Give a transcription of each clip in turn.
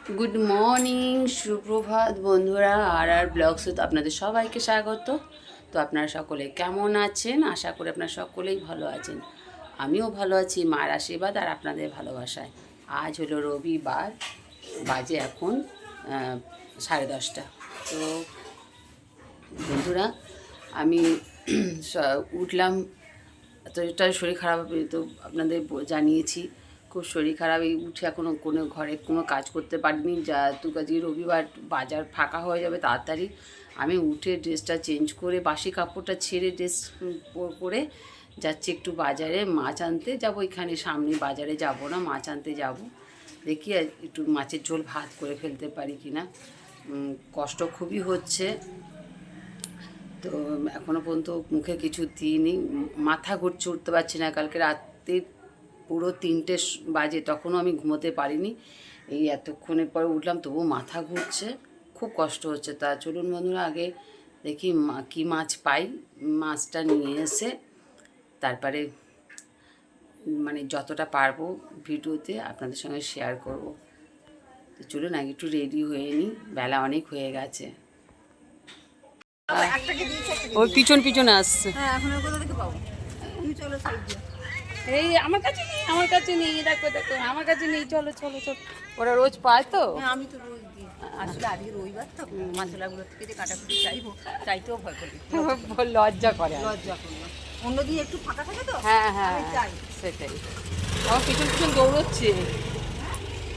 Good morning, সুপ্রভাত বন্ধুরা। আর ব্লগসে তো আপনাদের সবাইকে স্বাগত। তো আপনারা সকলে কেমন আছেন? আশা করি আপনারা সকলেই ভালো আছেন। আমিও ভালো আছি মায়ের আশীর্বাদ আর আপনাদের ভালোবাসায়। আজ হলো রবিবার, বাজে এখন 10:30। তো বন্ধুরা, আমি উঠলাম, তো এটা শরীর খারাপ হবে তো আপনাদের জানিয়েছি। খুব শরীর খারাপ, এই উঠে এখনও কোনো ঘরে কোনো কাজ করতে পারিনি। যা তো কাজে রবিবার বাজার ফাঁকা হয়ে যাবে তাড়াতাড়ি। আমি উঠে ড্রেসটা চেঞ্জ করে বাসি কাপড়টা ছেড়ে ড্রেস পরে যাচ্ছি একটু বাজারে মাছ আনতে যাব। এখানে সামনে বাজারে যাব না, মাছ আনতে যাব। দেখি একটু মাছের ঝোল ভাত করে ফেলতে পারি কি না। কষ্ট খুবই হচ্ছে, তো এখনও পর্যন্ত মুখে কিছু দিইনি। মাথা ঘুরছে, উঠতে পারছি না। কালকে রাতে পুরো 3টে বাজে, তখনও আমি ঘুমোতে পারিনি। এই এতক্ষণের পরে উঠলাম, তবুও মাথা ঘুরছে, খুব কষ্ট হচ্ছে। তা চলুন বন্ধুরা, আগে দেখি কী মাছ পাই। মাছটা নিয়ে এসে তারপরে মানে যতটা পারবো ভিডিওতে আপনাদের সঙ্গে শেয়ার করব। তো চলুন আগে একটু রেডি হয়ে নিই, বেলা অনেক হয়ে গেছে। ওর পিছন পিছনে আসছে। এই আমার কাছে নেই, আমার কাছে নেই, দেখো দেখো আমার কাছে নেই। চলো চলো চলো, ওরা রোজ পায় তো। আমি তো রোজ দিই, আসলে আজকে রবিবার তো মশলাগুলো থেকে যে কাটাকুটি চাইবো, চাইতেও ভয় করি, লজ্জা করে, লজ্জা করবো। অন্যদিন একটু ফাঁকা থাকে তো, হ্যাঁ হ্যাঁ চাই সেটাই। আমার পিছন পিছন দৌড়চ্ছে,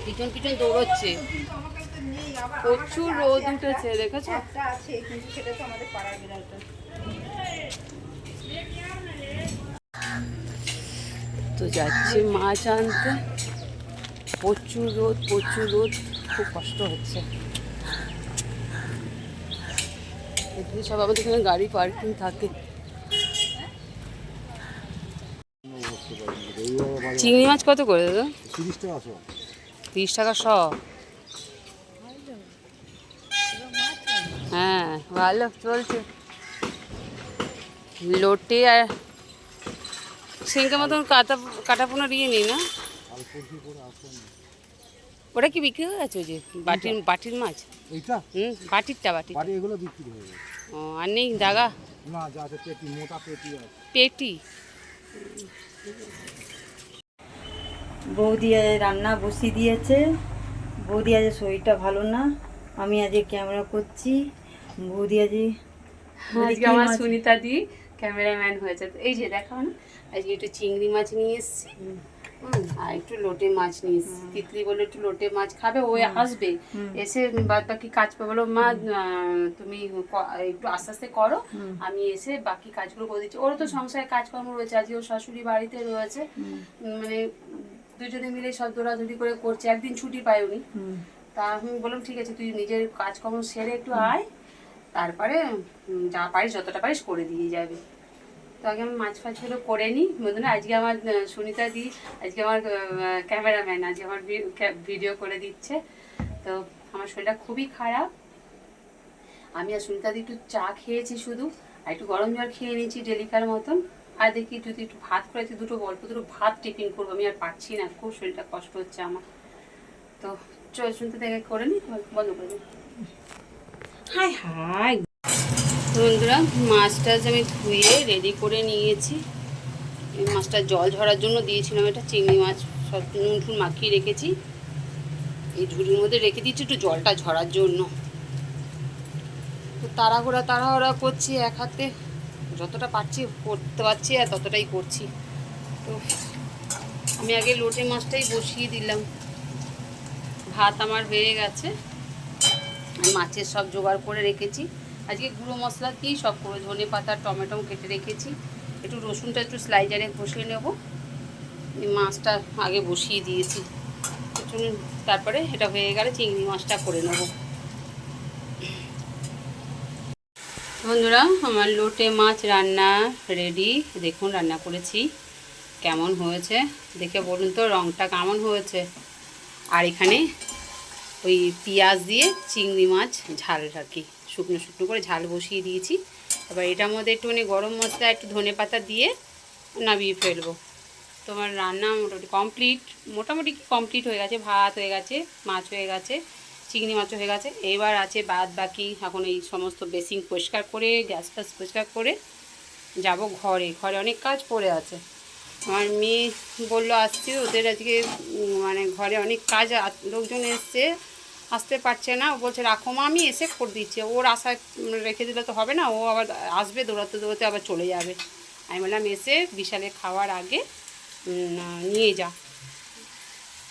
পিছন পিছন দৌড়চ্ছে। প্রচুর রোদ উঠেছে, দেখেছো? একটা আছে কিন্তু সেটা তো আমাদের পাড়ার বিড়ালটা। তো যাচ্ছি মাছ আনতে। প্রচুর রোদ, প্রচুর রোদ, খুব কষ্ট হচ্ছে। এদিকে সব আমাদের এখানে গাড়ি পার্কিং থাকে। চিংড়ি মাছ কত করে দাদা? 30 টাকা শো। 30 টাকা শ? হ্যাঁ ভালো চলছে। লোটে আর সিংকের মতন কাটাপোনা দিয়ে নিই না? ওটা কি বিক্রি হয়ে গেছে? ওই যে বাটির মাছ, এইটা বাটিরটা এগুলো বিক্রি হয়ে গেছে। ও আর নেই দাগা? না, যা আছে পেটি, মোটা পেটি আছে। পেটি। বৌদি আজ রান্না বসিয়ে দিয়েছে। বৌদি আজ শরীরটা ভালো না, আমি আজ ক্যামেরা করছি। বৌদি আজকে আমার সুনিতা দি ক্যামেরাম্যান হয়েছে। তো এই যে দেখাও না, আজকে একটু চিংড়ি মাছ নিয়ে এসেছি, আর একটু লোটে মাছ নিয়ে এসেছি। তিতলি বলে একটু লোটে মাছ খাবে, ও আসবে, এসে বাদ বাকি কাজ পাবে। বলো মা তুমি একটু আস্তে আস্তে করো, আমি এসে বাকি কাজগুলো করে দিচ্ছি। ওরও তো সংসারে কাজকর্ম রয়েছে, আজকে ওর শাশুড়ি বাড়িতে রয়েছে, মানে দুজনে মিলে সব দৌড়াদৌড়ি করে করছে। একদিন ছুটি পায় উনি। তা আমি বললাম ঠিক আছে, তুই নিজের কাজকর্ম সেরে একটু আয়, তারপরে যা পারিস যতটা পারিস করে দিয়ে যাবে। তো আগে আমি মাছ ফাছগুলো করে নিই বন্ধুরা। আজকে আমার সুনিতা দি আজকে আমার ক্যামেরাম্যান, আজকে আমার ভিডিও করে দিচ্ছে। তো আমার শরীরটা খুবই খারাপ। আমি আর সুনিতা দি একটু চা খেয়েছি শুধু, আর একটু গরম জল খেয়ে নিয়েছি ডেলিকার মতন। আর দেখি যদি একটু ভাত করেছি, দুটো ভাত টিফিন করবো। আমি আর পারছি না, খুব শরীরটা কষ্ট হচ্ছে আমার। তো চল শুনতে থেকে করে নিই, বন্ধ করে দিই। হাই হাই বন্ধুরা, মাছটা আমি ধুয়ে রেডি করে নিয়েছি। এই মাছটা জল ঝরার জন্য দিয়েছিলাম। এটা চিংড়ি মাছ, সব নুন টুন মাখিয়ে রেখেছি, এই ঝুড়ির মধ্যে রেখে দিচ্ছি একটু জলটা ঝরার জন্য। তো তাড়াহুড়া করছি, এক হাতে যতটা পারছি করতে পারছি আর ততটাই করছি। তো আমি আগে লোটে মাছটাই বসিয়ে দিলাম। ভাত আমার হয়ে গেছে, আমি মাছের সব জোগাড় করে রেখেছি। আজকে গুঁড়ো মশলা দিয়েই সব করে, ধনে পাতা টমেটো কেটে রেখেছি, একটু রসুনটা একটু স্লাইজারে কষিয়ে নেব। মাছটা আগে বসিয়ে দিয়েছি, তারপরে এটা হয়ে গেলে চিংড়ি মাছটা করে নেব। বন্ধুরা, আমার লোটে মাছ রান্না রেডি। দেখুন রান্না করেছি, কেমন হয়েছে দেখে বলুন তো, রঙটা কেমন হয়েছে। আর এখানে ওই পেঁয়াজ দিয়ে চিংড়ি মাছ ঝাল আর কি, শুকনো শুকনো করে ঝাল বসিয়ে দিয়েছি। এবার এটার মধ্যে একটুখানি গরম মশলা, একটু ধনে পাতা দিয়ে নামিয়ে ফেলবো। তোমার রান্না মোটামুটি কমপ্লিট হয়ে গেছে। ভাত হয়ে গেছে, মাছ হয়ে গেছে, চিংড়ি মাছও হয়ে গেছে। এবার আছে বাদ বাকি এখন এই সমস্ত বেসিন পরিষ্কার করে, গ্যাস ফ্যাস পরিষ্কার করে যাব ঘরে। ঘরে অনেক কাজ পড়ে আছে। আমার মেয়ে বললো আসছে, ওদের আজকে মানে ঘরে অনেক কাজ, লোকজন এসছে, আসতে পারছে না। ও বলছে রাখো মা, আমি এসে করে দিচ্ছি। ওর আশায় রেখে দিলে তো হবে না, ও আবার আসবে দৌড়াতে দৌড়াতে আবার চলে যাবে। আমি বললাম এসে বিশালে খাওয়ার আগে নিয়ে যা,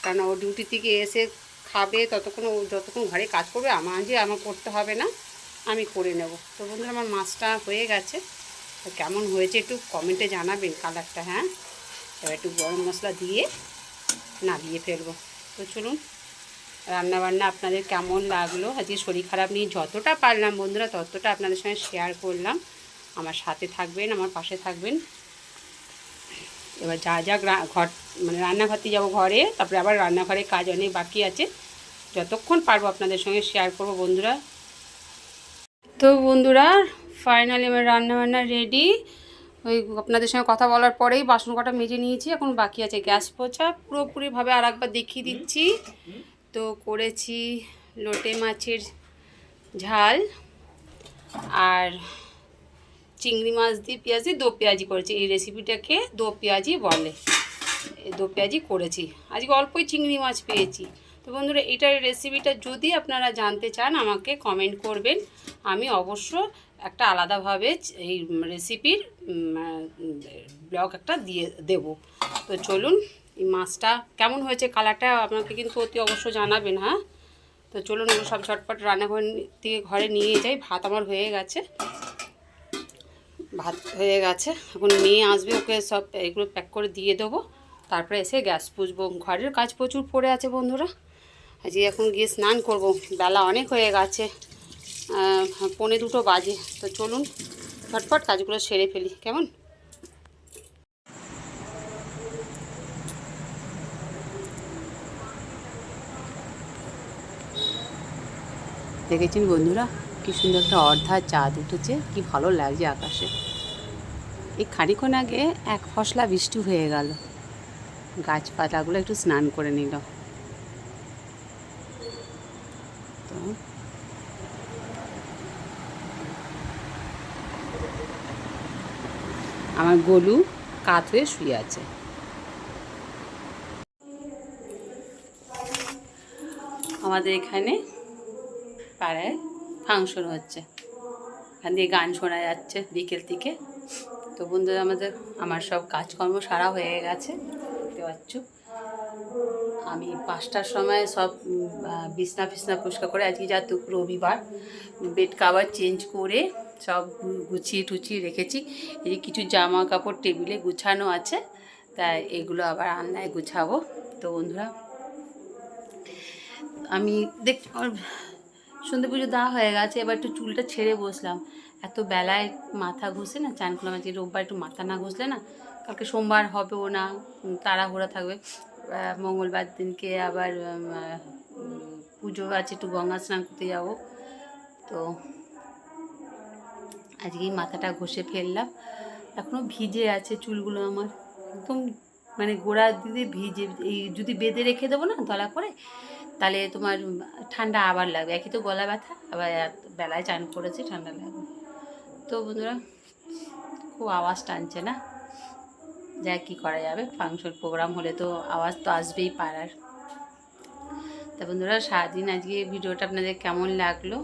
কারণ ও ডিউটি থেকে এসে খাবে, যতক্ষণ ঘরে কাজ করবে আমার করতে হবে না, আমি করে নেব। তো বন্ধুরা আমার মাছটা হয়ে গেছে, তো কেমন হয়েছে একটু কমেন্টে জানাবেন কালারটা। হ্যাঁ, এবার একটু গরম মশলা দিয়ে নামিয়ে ফেলবো। তো চলুন, রান্নাবান্না আপনাদের কেমন লাগলো। আজকে শরীর খারাপ নিয়ে যতটা পারলাম বন্ধুরা ততটা আপনাদের সঙ্গে শেয়ার করলাম। আমার সাথে থাকবেন, আমার পাশে থাকবেন। এবার যা ঘর মানে রান্নাঘরতে যাবো ঘরে, তারপরে আবার রান্নাঘরে কাজ অনেক বাকি আছে, যতক্ষণ পারবো আপনাদের সঙ্গে শেয়ার করব বন্ধুরা। তো বন্ধুরা ফাইনালি আমার রান্নাবান্না রেডি। ওই আপনাদের সঙ্গে কথা বলার পরেই বাসন কটা মেজে নিয়েছি, এখন বাকি আছে গ্যাস পোছা। পুরোপুরিভাবে আর একবার দেখিয়ে দিচ্ছি। তো করেছি লোটে মাছের ঝাল আর চিংড়ি মাছ দিয়ে পেঁয়াজ দিয়ে দো পেঁয়াজি করেছি। এই রেসিপিটাকে দো পেঁয়াজি বলে। এই দো পেঁয়াজি করেছি, আজকে অল্পই চিংড়ি মাছ পেয়েছি। তো বন্ধুরা এটার রেসিপিটা যদি আপনারা জানতে চান আমাকে কমেন্ট করবেন, আমি অবশ্য একটা আলাদাভাবে এই রেসিপির ব্লগ একটা দিয়ে দেব। তো চলুন, এই মাছটা কেমন হয়েছে কালারটা আপনাকে কিন্তু অতি অবশ্য জানাবেন। হ্যাঁ, তো চলুন এগুলো সব ঝটপট রান্নাঘর থেকে ঘরে নিয়ে যাই। ভাত আমার হয়ে গেছে, এখন মেয়ে আসবে, ওকে সব এগুলো প্যাক করে দিয়ে দেবো, তারপরে এসে গ্যাস পুছবো। ঘরের কাজ প্রচুর পড়ে আছে বন্ধুরা। আজকে এখন গিয়ে স্নান করব, বেলা অনেক হয়ে গেছে, 1:45 বাজে। তো চলুন ঝটপট কাজগুলো সেরে ফেলি, কেমন? দেখেছেন বন্ধুরা কি সুন্দর একটা অর্ধা চাঁদ উঠেছে, কি ভালো লাগছে আকাশে। এই খানিক্ষণ আগে এক ফসলা বৃষ্টি হয়ে গেল, গাছপালাগুলো একটু স্নান করে নিল। তো আমার গলু কাত হয়ে শুয়ে আছে। আমাদের এখানে পাড়ায় ফাংশন হচ্ছে, এখান দিয়ে গান শোনা যাচ্ছে বিকেল থেকে। তো বন্ধুরা আমার সব কাজকর্ম সারা হয়ে গেছে, দেখতে পাচ্ছ। আমি 5টার সময় সব বিছনা পরিষ্কার করে, আজকে যা রবিবার, বেড কাভার চেঞ্জ করে সব গুছিয়ে টুছিয়ে রেখেছি। এই যে কিছু জামা কাপড় টেবিলে গুছানো আছে, তাই এগুলো আবার আলনায় গুছাবো। তো বন্ধুরা আমি সন্ধে পুজো দেওয়া হয়ে গেছে, এবার একটু চুলটা ছেড়ে বসলাম। এত বেলায় মাথা ঘষে না চান করলাম, আজকে রোববার একটু মাথা না ঘষলে না, কালকে সোমবার হবেও না, তাড়াহুড়া থাকবে। মঙ্গলবার দিনকে আবার পুজো আছে, একটু গঙ্গা স্নান করতে যাবো। তো আজকেই মাথাটা ঘষে ফেললাম। এখনও ভিজে আছে চুলগুলো আমার, একদম মানে গোড়া দিয়ে ভিজে। এই যদি বেঁধে রেখে দেবো না দলা করে, তাহলে তোমার ঠান্ডা আবার লাগবে। একই তো গলা ব্যথা, আবার বেলায় চান করেছি, ঠান্ডা লাগবে। তো বন্ধুরা খুব আওয়াজ টানছে না, যা কি করা যাবে, ফাংশন প্রোগ্রাম হলে তো আওয়াজ তো আসবেই পাড়ার। তা বন্ধুরা সারাদিন আজকে ভিডিওটা আপনাদের কেমন লাগলো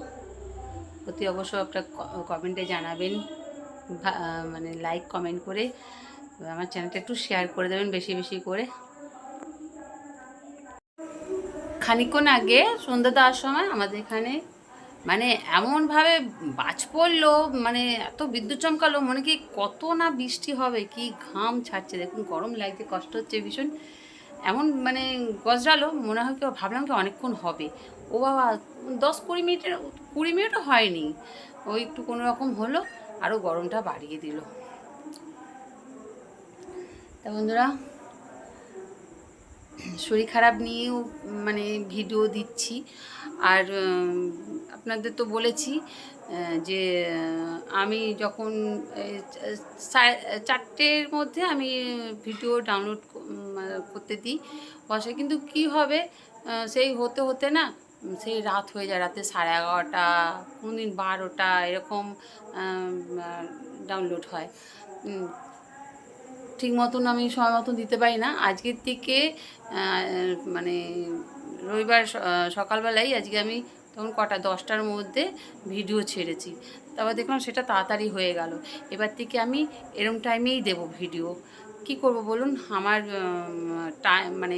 অতি অবশ্য আপনার কমেন্টে জানাবেন, মানে লাইক কমেন্ট করে আমার চ্যানেলটা একটু শেয়ার করে দেবেন বেশি বেশি করে। খানিকক্ষণ আগে সন্ধ্যা দেওয়ার সময় আমাদের এখানে মানে এমনভাবে বাজ পড়লো, মানে এত বিদ্যুৎ চমকালো, মনে কি কত না বৃষ্টি হবে, কি ঘাম ছাড়ছে দেখুন, গরম লাগছে, কষ্ট হচ্ছে ভীষণ। এমন মানে গজরালো, মনে হয় কি ভাবলাম কি অনেকক্ষণ হবে, ও বাবা 10-20 মিনিটও হয়নি, ওই একটু কোনো রকম হলো, আরও গরমটা বাড়িয়ে দিল। তা বন্ধুরা শরীর খারাপ নিয়েও মানে ভিডিও দিচ্ছি। আর আপনাদের তো বলেছি যে আমি যখন 4টের মধ্যে আমি ভিডিও ডাউনলোড করতে দিই বসে, কিন্তু কি হবে সেই হতে হতে না সেই রাত হয়ে যায়, রাতে 11:30, কোনো দিন 12টা এরকম ডাউনলোড হয়। ঠিক মতন আমি সময় মতন দিতে পারি না। আজকের থেকে মানে রবিবার সকালবেলায় আজকে আমি তখন কটা 10টার মধ্যে ভিডিও ছেড়েছি, তারপর দেখলাম সেটা তাড়াতাড়ি হয়ে গেল। এবার থেকে আমি এরম টাইমেই দেব ভিডিও। কি করব বলুন, আমার টাইম মানে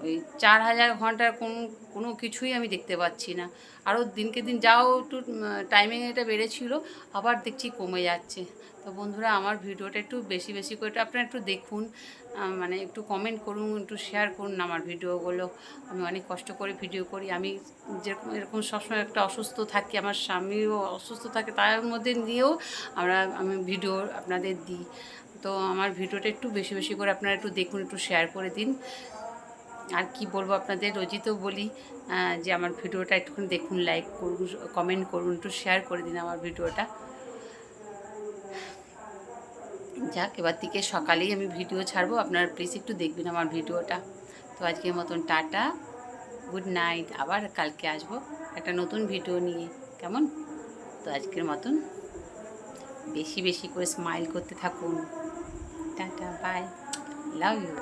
ওই 4000 ঘন্টার কোনো কিছুই আমি দেখতে পাচ্ছি না। আরও দিনকে দিন যাও একটু টাইমিং এটা বেড়েছিল, আবার দেখছি কমে যাচ্ছে। তো বন্ধুরা, আমার ভিডিওটা একটু বেশি বেশি করে আপনারা একটু দেখুন, মানে একটু কমেন্ট করুন, একটু শেয়ার করুন আমার ভিডিওগুলো। আমি অনেক কষ্ট করে ভিডিও করি। আমি যেরকম এরকম সবসময় একটা অসুস্থ থাকি, আমার স্বামীও অসুস্থ থাকে, তার মধ্যে দিয়েও আমি ভিডিও আপনাদের দিই। তো আমার ভিডিওটা একটু বেশি বেশি করে আপনারা একটু দেখুন, একটু শেয়ার করে দিন। আর কি বলবো আপনাদের, রোজই তো বলি যে আমার ভিডিওটা একটুখানি দেখুন, লাইক করুন, কমেন্ট করুন, একটু শেয়ার করে দিন আমার ভিডিওটা। যাক, এবার থেকে সকালেই আমি ভিডিও ছাড়বো, আপনারা প্লিজ একটু দেখবেন আমার ভিডিওটা। তো আজকের মতন টাটা, গুড নাইট। আবার কালকে আসবো একটা নতুন ভিডিও নিয়ে, কেমন? তো আজকের মতন বেশি বেশি করে স্মাইল করতে থাকুন। Tata, bye, love you.